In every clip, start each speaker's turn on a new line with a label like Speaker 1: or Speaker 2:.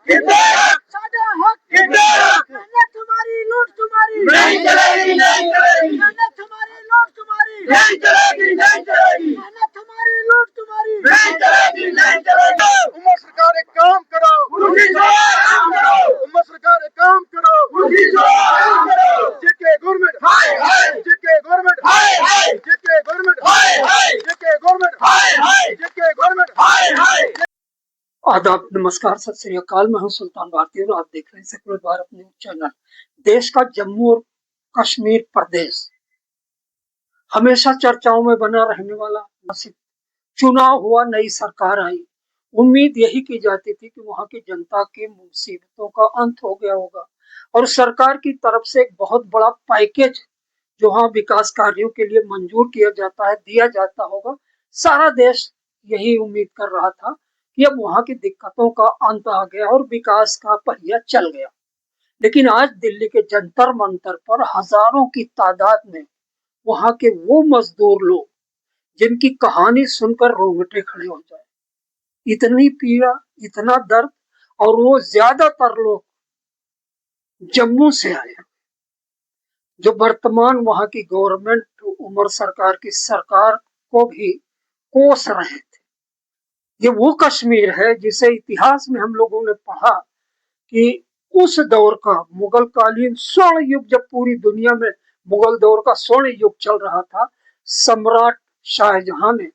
Speaker 1: साडा हक मेहनत तुम्हारी लूट तुम्हारी नहीं चलेगी मेहनत तुम्हारी लूट तुम्हारी नहीं चलेगी मेहनत तुम्हारी लूट तुम्हारी नहीं चलेगी उमर सरकार एक काम करो उमर सरकार एक काम करो जेके गवर्नमेंट जेके गवर्नमेंट जेके गवर्नमेंट जेके गवर्नमेंट जेके गवर्नमेंट।
Speaker 2: आदाब, नमस्कार, सत श्री अकाल। मैं हूं सुल्तान भारती और आप देख रहे हैं सेकुलर भारत न्यूज चैनल। देश का जम्मू और कश्मीर प्रदेश हमेशा चर्चाओं में बना रहने वाला चुनाव हुआ, नई सरकार आई। उम्मीद यही की जाती थी कि वहां की जनता की मुसीबतों का अंत हो गया होगा और सरकार की तरफ से एक बहुत बड़ा पैकेज जो वहां विकास कार्यों के लिए मंजूर किया जाता है, दिया जाता होगा। सारा देश यही उम्मीद कर रहा था कि अब वहां की दिक्कतों का अंत आ गया और विकास का पहिया चल गया। लेकिन आज दिल्ली के जंतर मंतर पर हजारों की तादाद में वहां के वो मजदूर लोग जिनकी कहानी सुनकर रोंगटे खड़े हो जाए, इतनी पीड़ा, इतना दर्द, और वो ज्यादातर लोग जम्मू से आए जो वर्तमान वहां की गवर्नमेंट उमर सरकार की सरकार को भी कोस रहे थे। ये वो कश्मीर है जिसे इतिहास में हम लोगों ने पढ़ा कि उस दौर का मुगल कालीन स्वर्ण युग, जब पूरी दुनिया में मुगल दौर का स्वर्ण युग चल रहा था, सम्राट शाहजहां ने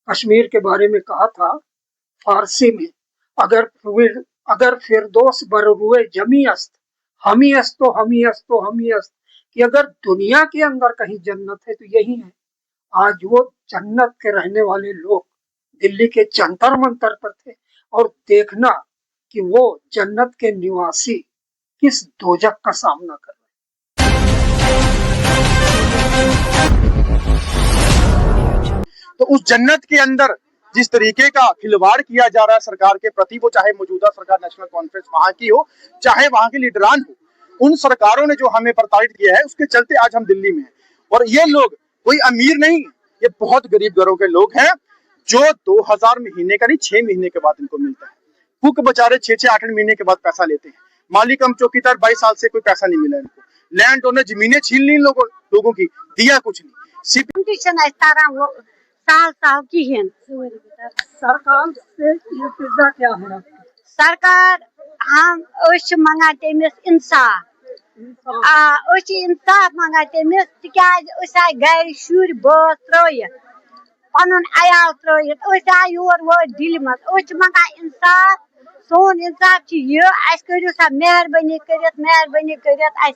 Speaker 2: कश्मीर के बारे में कहा था फारसी में, अगर फिरदौस बररुए जमी अस्त हमी अस्तो हमी अस्तो हमी अस्त, कि अगर दुनिया के अंदर कहीं जन्नत है तो यही है। आज वो जन्नत के रहने वाले लोग दिल्ली के जंतर मंतर पर थे और देखना कि वो जन्नत के निवासी किस दोजख का सामना कर रहे।
Speaker 1: तो उस जन्नत के अंदर जिस तरीके का खिलवाड़ किया जा रहा है सरकार के प्रति, वो चाहे मौजूदा सरकार नेशनल कॉन्फ्रेंस वहां की हो, चाहे वहां के लीडरान हो, उन सरकारों ने जो हमें प्रताड़ित किया है, उसके चलते आज हम दिल्ली में हैं। और ये लोग कोई अमीर नहीं, ये बहुत गरीब घरों के लोग हैं जो 2000 महीने का नहीं, 6 महीने के बाद इनको मिलता है। कुक बेचारे 6-8 महीने के बाद पैसा लेते हैं। मालिक हम चौकीदार 22 साल से कोई पैसा नहीं मिला इनको। लैंड ओनर जमीनें छीन ली लोगों की, दिया कुछ नहीं।
Speaker 3: साल की है
Speaker 2: सरकार से इल्तिजा क्या है?
Speaker 3: सरकार हम मंगा तमिस इंसाफ, इंसाफ मंगा तमिस तिकाज आय गर शुर बात त्रित पन अयाल त्रित आय योर वो दिल मज मंगा इंसाफ। सोन इंसाफ यह करो सा मेहरबानी कर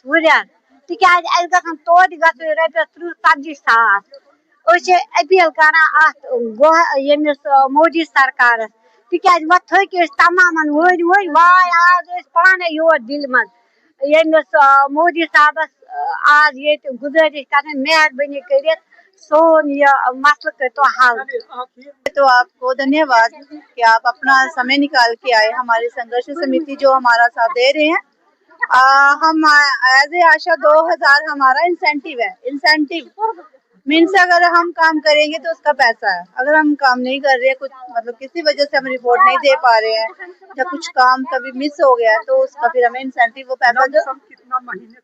Speaker 3: वुरन तिकाज गन तोत गो रपस 30-40 सास। अपील कर यमिस मोदी सरकार तिकाज वो थक तमाम वर वाय आज पाने योर दिल मज यमिस मोदी साहबस आज ये गुजारिश कर मेहरबानी कर सोन यह मसल कर तो हल।
Speaker 4: तो आपको धन्यवाद कि आप अपना समय निकाल के आए, हमारी संघर्ष समिति जो हमारा साथ दे रहे हैं। हम एज ए आशा 2000 हमारा इंसेंटिव है। इंसेंटिव मीन्स अगर हम काम करेंगे तो उसका पैसा है, अगर हम काम नहीं कर रहे हैं, कुछ मतलब किसी वजह से हम रिपोर्ट नहीं दे पा रहे हैं या कुछ काम कभी मिस हो गया है, तो उसका फिर हमें इंसेंटिव वो पैसा जो
Speaker 2: कितना महीने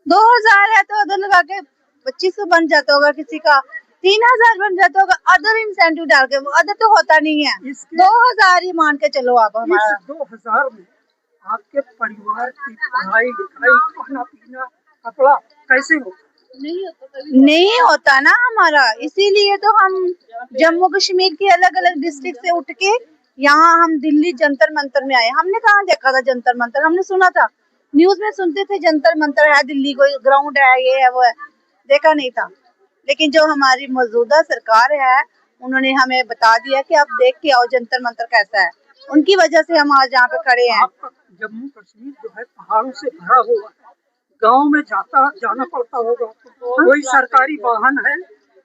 Speaker 4: 2000 है तो अदर लगा के 2500 बन जाता होगा, किसी का 3000 बन जाता होगा अदर इंसेंटिव डाल के। वो अदर तो होता नहीं है, 2000 ही मान के चलो आप। हमारा
Speaker 2: 2000 में आपके परिवार की पढ़ाई लिखाई, खाना पीना, कपड़ा कैसे हो?
Speaker 4: नहीं होता ना हमारा, इसीलिए तो हम जम्मू कश्मीर के अलग अलग डिस्ट्रिक्ट से उठ के यहाँ हम दिल्ली जंतर मंतर में आए। हमने कहाँ देखा था जंतर मंतर, हमने सुना था, न्यूज में सुनते थे जंतर मंतर है दिल्ली, कोई ग्राउंड है, ये है वो है, देखा नहीं था। लेकिन जो हमारी मौजूदा सरकार है उन्होंने हमें बता दिया कि आप देख के आओ जंतर मंतर कैसा है, उनकी वजह से हम आज यहाँ पे खड़े हैं।
Speaker 2: जम्मू कश्मीर जो है पहाड़ों से भरा हुआ है, गांव में जाना पड़ता होगा, कोई सरकारी वाहन है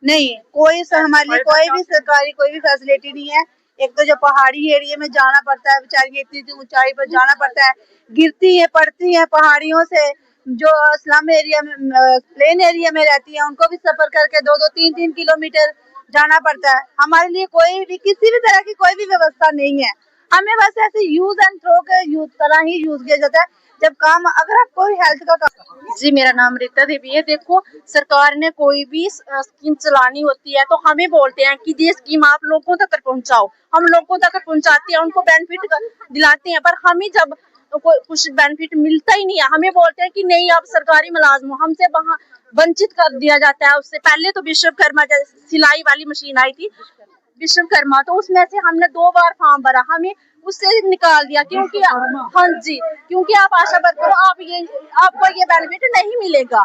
Speaker 4: नहीं, कोई हमारे लिए कोई भी सरकारी कोई भी फैसिलिटी नहीं है। एक तो जो पहाड़ी एरिया में जाना पड़ता है, बेचारी इतनी ऊंचाई पर जाना पड़ता है, गिरती है पड़ती है पहाड़ियों से। जो स्लम एरिया में प्लेन एरिया में रहती है उनको भी सफर करके 2-2, 3-3 किलोमीटर जाना पड़ता है। हमारे लिए कोई भी किसी भी तरह की कोई भी व्यवस्था नहीं है। हमें बस ऐसे यूज एंड थ्रो के यूज तरह ही यूज किया जाता है। जब काम अगर आप कोई हेल्थ का काम।
Speaker 5: जी, मेरा नाम रीता देवी है। देखो, सरकार ने कोई भी स्कीम चलानी होती है तो हमें बोलते हैं कि ये स्कीम आप लोगों तक पहुंचाओ। हम लोगों तक पहुंचाते हैं, उनको बेनिफिट दिलाते हैं, पर हमें जब कुछ बेनिफिट मिलता ही नहीं है, हमें बोलते हैं कि नहीं आप सरकारी मुलाजिम हो, हमसे वहाँ वंचित कर दिया जाता है। उससे पहले तो विश्वकर्मा सिलाई वाली मशीन आई थी, विश्वकर्मा, तो उसमें से हमने 2 बार फॉर्म भरा, हमें उससे निकाल दिया क्योंकि हाँ जी, क्योंकि आप आशा वर्कर हो, आपको ये बेनिफिट नहीं मिलेगा।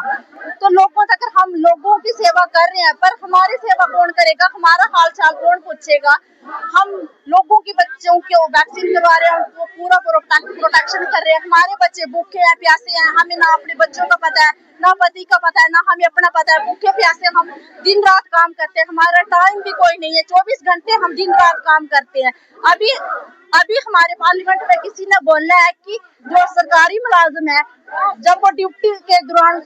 Speaker 5: तो लोगों तक हम लोगों की सेवा कर रहे हैं, पर हमारी सेवा कौन करेगा, हमारा हाल चाल कौन पूछेगा। हम लोगों की बच्चों को वैक्सीन करवा रहे हैं, उनको पूरा प्रोटेक्शन कर रहे हैं। हमारे बच्चे भूखे हैं, प्यासे हैं, हमें ना अपने बच्चों का पता है, ना पति का पता है, ना हमें अपना पता है। भूखे प्यासे हम दिन रात काम करते हैं, हमारा टाइम भी कोई नहीं है, 24 घंटे हम दिन रात काम करते हैं। अभी हमारे पार्लियामेंट में किसी ने बोला है कि जो सरकारी मुलाजिम है, जब वो ड्यूटी के दौरान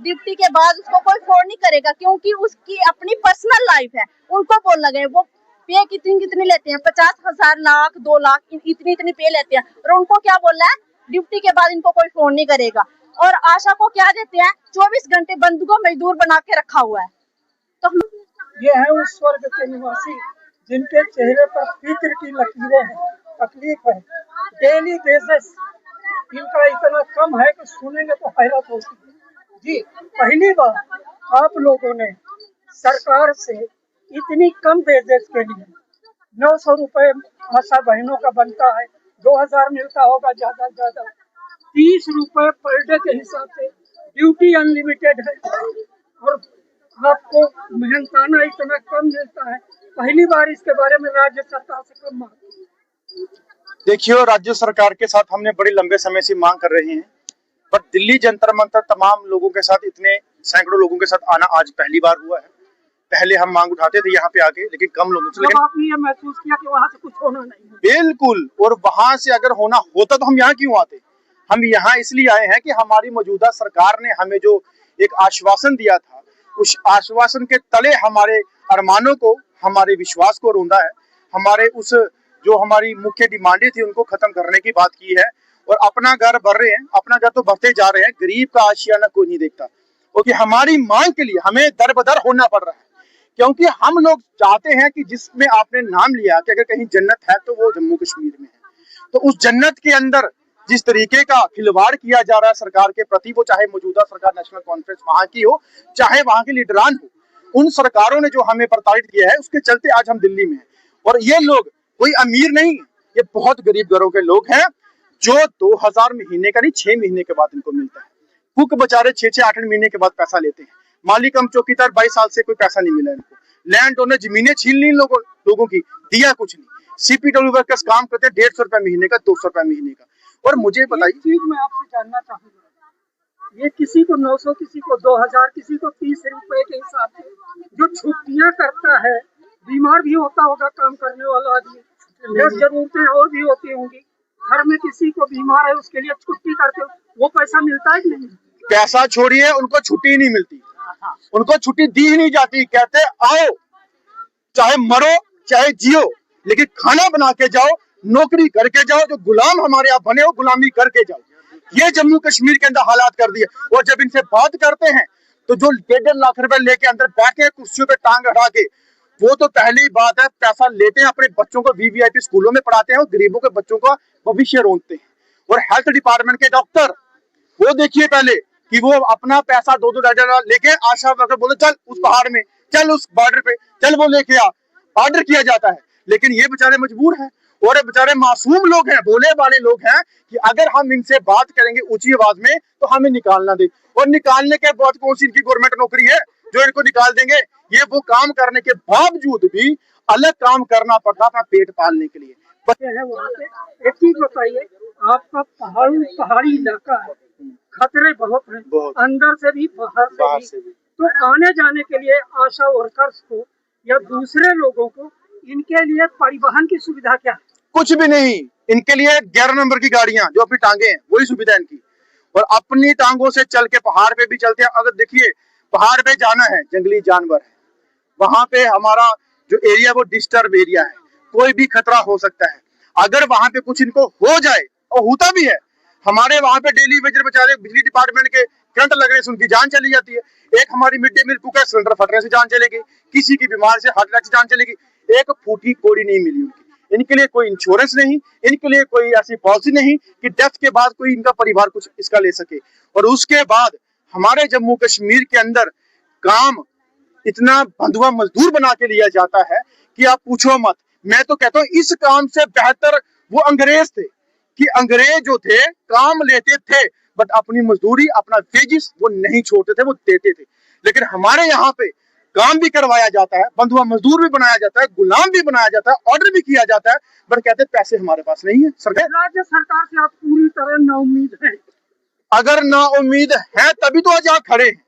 Speaker 5: ड्यूटी के बाद उसको कोई फोन नहीं करेगा क्योंकि उसकी अपनी पर्सनल लाइफ है। उनको बोला गया वो पे कितनी लेते हैं, 50,000, लाख, 2 लाख इतनी पे लेते हैं, और उनको क्या बोला है, ड्यूटी के बाद इनको कोई फोन नहीं करेगा। और आशा को क्या देते हैं, 24 घंटे बंधु को मजदूर बना के रखा हुआ है। तो
Speaker 2: ये है उस स्वर्ग के निवासी जिनके चेहरे पर फिक्र की लकीरें हैं, तकलीफ है, डेली बेसिस इनका इतना कम है कि सुनेंगे तो हैरत होती है। जी, पहली बार आप लोगों ने सरकार से इतनी कम वेजेस के लिए 900 रुपए आशा बहनों का बनता है, 2000 मिलता होगा ज्यादा से ज्यादा, 30 रुपए पर डे के हिसाब से ड्यूटी अनलिमिटेड है, और आपको मेहनताना इतना कम मिलता है। पहली बार इसके बारे में राज्य सरकार से कम मांग।
Speaker 1: देखिए, राज्य सरकार के साथ हमने बड़े लंबे समय से मांग कर रहे हैं, पर दिल्ली जंतर मंतर तमाम लोगों के साथ, इतने सैकड़ों लोगों के साथ आना आज पहली बार हुआ है। पहले हम मांग उठाते थे यहाँ पे आके, लेकिन कम लोगों से। लेकिन
Speaker 2: आपने ये महसूस किया कि वहाँ से कुछ होना नहीं?
Speaker 1: बिल्कुल, और वहां से अगर होना होता तो हम यहाँ क्यों आते। हम यहाँ इसलिए आए हैं कि हमारी मौजूदा सरकार ने हमें जो एक आश्वासन दिया था, उस आश्वासन के तले हमारे अरमानों को, हमारे विश्वास को रोंदा है। हमारे उस जो हमारी मुख्य डिमांडें थी उनको खत्म करने की बात की है, और अपना घर भर रहे हैं, अपना घर तो भरते जा रहे हैं, गरीब का आशियाना कोई नहीं देखता। क्योंकि हमारी मांग के लिए हमें दर बदर होना पड़ रहा है, क्योंकि हम लोग चाहते हैं कि जिसमें आपने नाम लिया कि अगर कहीं जन्नत है तो वो जम्मू कश्मीर में है। तो उस जन्नत के अंदर जिस तरीके का खिलवाड़ किया जा रहा है सरकार के प्रति, वो चाहे मौजूदा सरकार नेशनल कॉन्फ्रेंस वहां की हो, चाहे वहां के लीडरान हो, उन सरकारों ने जो हमें प्रताड़ित किया है, उसके चलते आज हम दिल्ली में हैं। और ये लोग कोई अमीर नहीं है, ये बहुत गरीब घरों के लोग हैं, जो 2000 महीने का नहीं, 6 महीने के बाद इनको मिलता है। कुक बेचारे 6-8 महीने के बाद पैसा लेते हैं। मालिक हम चौकीदार 22 साल से कोई पैसा नहीं मिला इनको। लैंड ओनर जमीनें छीन ली लोगों की, दिया कुछ नहीं। CPW वर्कर्स काम करते हैं 150 रुपए महीने का, 200 रुपए महीने का। और मुझे बताइए,
Speaker 2: चीज मैं आपसे जानना चाहूंगा, ये किसी को 900, किसी को 2000, किसी को 30 रुपए के हिसाब से जो छुट्टियां करता है, बीमार भी होता होगा काम करने वाला आदमी, जरूरतें और भी होती होंगी, घर में किसी को बीमार है उसके लिए छुट्टी करते हो, वो पैसा मिलता है कि नहीं?
Speaker 1: पैसा छोड़िए, उनको छुट्टी नहीं मिलती, उनको छुट्टी दी ही नहीं जाती। कहते आओ, चाहे मरो चाहे जियो, लेकिन खाना बना के जाओ, नौकरी करके जाओ, जो गुलाम हमारे यहाँ बने हो गुलामी करके जाओ। ये जम्मू कश्मीर के अंदर हालात कर दिए। और जब इनसे बात करते हैं तो जो 1.5 लाख रुपए लेके अंदर बैठे हैं कुर्सियों पे टांग अड़ा के, वो तो पहली बात है पैसा लेते हैं, अपने बच्चों को VVIP स्कूलों में पढ़ाते हैं और गरीबों के बच्चों का भविष्य रोंदते हैं। और हेल्थ डिपार्टमेंट के डॉक्टर, वो देखिए पहले कि वो अपना पैसा 2-2 $2 लेके आशा वर्कर बोले चल उस पहाड़ में, चल उस बॉर्डर पे, चल वो लेके आ, ऑर्डर किया जाता है। लेकिन ये बेचारे मजबूर हैं, और ये बेचारे मासूम लोग हैं, भोले वाले लोग हैं कि अगर हम इनसे बात करेंगे ऊंची आवाज में तो हमें निकालना दे। और निकालने के बाद कौन सी इनकी गवर्नमेंट नौकरी है जो इनको निकाल देंगे? ये वो काम करने के बावजूद भी अलग काम करना पड़ता अपना पेट पालने के लिए।
Speaker 2: है वहाँ पे एक चीज बताइए, आपका पहाड़ी इलाका है, खतरे बहुत हैं, अंदर से भी बाहर से भी। तो आने जाने के लिए आशा वर्कर्स को या दूसरे लोगों को इनके लिए परिवहन की सुविधा क्या है?
Speaker 1: कुछ भी नहीं। इनके लिए 11 नंबर की गाड़ियां जो अपनी टांगे हैं वही सुविधा है इनकी, और अपनी टांगों से चल के पहाड़ पे भी चलते हैं। अगर देखिए पहाड़ पे जाना है, जंगली जानवर है, वहां पे हमारा जो एरिया वो डिस्टर्ब एरिया है, कोई भी खतरा हो सकता है। अगर वहां पे कुछ इनको हो जाए, और होता भी है, हमारे वहां पे डेली वेजर बेचारे बिजली डिपार्टमेंट के करंट लगने से उनकी जान चली जाती है। एक हमारी mid day meal cooker cylinder फटने से जान चलेगी, किसी की बीमार से हार्ट अटैक से जान चलेगी। एक फूटी कोड़ी नहीं मिली उनकी। इनके लिए कोई इंश्योरेंस नहीं, इनके लिए कोई ऐसी पॉलिसी नहीं कि डेथ के बाद कोई इनका परिवार कुछ इसका ले सके। और उसके बाद हमारे जम्मू कश्मीर के अंदर काम इतना बंधुआ मजदूर बना के लिया जाता है कि आप पूछो मत। मैं तो कहता हूँ इस काम से बेहतर वो अंग्रेज थे, कि अंग्रेज जो थे काम लेते थे बट अपनी मजदूरी, अपना वेजिस वो नहीं छोड़ते थे, वो देते थे। लेकिन हमारे यहाँ पे काम भी करवाया जाता है, बंधुआ मजदूर भी बनाया जाता है, गुलाम भी बनाया जाता है, ऑर्डर भी किया जाता है, बट कहते हैं पैसे हमारे पास नहीं है। सरकार,
Speaker 2: राज्य सरकार से आप पूरी तरह नाउम्मीद हैं?
Speaker 1: अगर ना उम्मीद है तभी तो आज यहाँ खड़े हैं।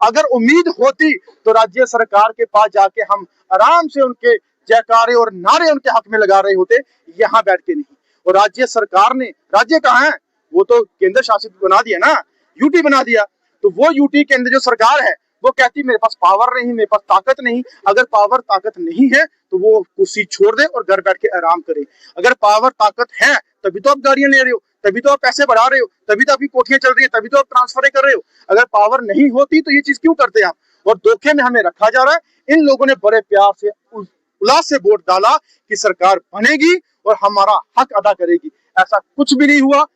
Speaker 1: अगर उम्मीद होती तो राज्य सरकार के पास जाके हम आराम से उनके जयकारे और नारे उनके हक में लगा रहे होते, यहाँ बैठ के नहीं। और राज्य सरकार ने, राज्य कहाँ है, वो तो केंद्र शासित बना दिया ना, यूटी बना दिया। तो वो यूटी के अंदर जो सरकार है वो कहती मेरे पास पावर नहीं, मेरे पास ताकत नहीं। अगर पावर ताकत नहीं है तो वो कुर्सी छोड़ दे और घर बैठ के आराम करे। अगर पावर ताकत है तभी तो आप गाड़ियां ले रहे हो, तभी तो आप पैसे बढ़ा रहे हो, तभी तो आपकी कोठियां चल रही है, तभी तो आप ट्रांसफर कर रहे हो। अगर पावर नहीं होती तो ये चीज क्यों करते हैं आप? और धोखे में हमें रखा जा रहा है। इन लोगों ने बड़े प्यार से उल्लास से वोट डाला कि सरकार बनेगी और हमारा हक अदा करेगी। ऐसा कुछ भी नहीं हुआ।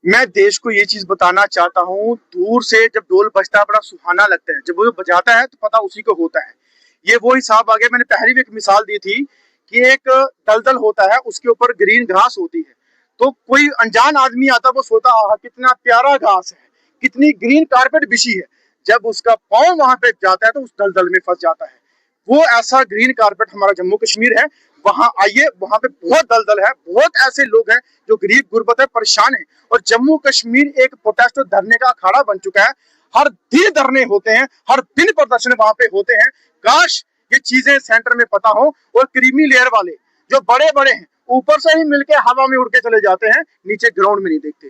Speaker 1: मैं देश को ये चीज बताना चाहता हूँ, दूर से जब ढोल बजता है बड़ा सुहाना लगता है, जब वो बजाता है तो पता उसी को होता है। ये वो हिसाब आ गया। मैंने पहले भी एक मिसाल दी थी कि एक दलदल होता है, उसके ऊपर ग्रीन घास होती है, तो कोई अनजान आदमी आता, वो सोचता आहा कितना प्यारा घास है, कितनी ग्रीन कारपेट बिछी है। जब उसका पांव वहां पे जाता है तो उस दलदल में फंस जाता है। वो ऐसा ग्रीन कारपेट हमारा जम्मू कश्मीर है। वहां आइए, वहां पे बहुत दलदल है, बहुत ऐसे लोग हैं जो गरीब गुर्बत है, परेशान है। और जम्मू कश्मीर एक प्रोटेस्ट धरने का अखाड़ा बन चुका है। हर दिन धरने होते हैं, हर दिन प्रदर्शन वहां पे होते हैं। काश ये चीजें सेंटर में पता हो। और क्रीमी लेयर वाले जो बड़े बड़े हैं, ऊपर से ही मिलके हवा में उड़ के चले जाते हैं, नीचे ग्राउंड में नहीं देखते।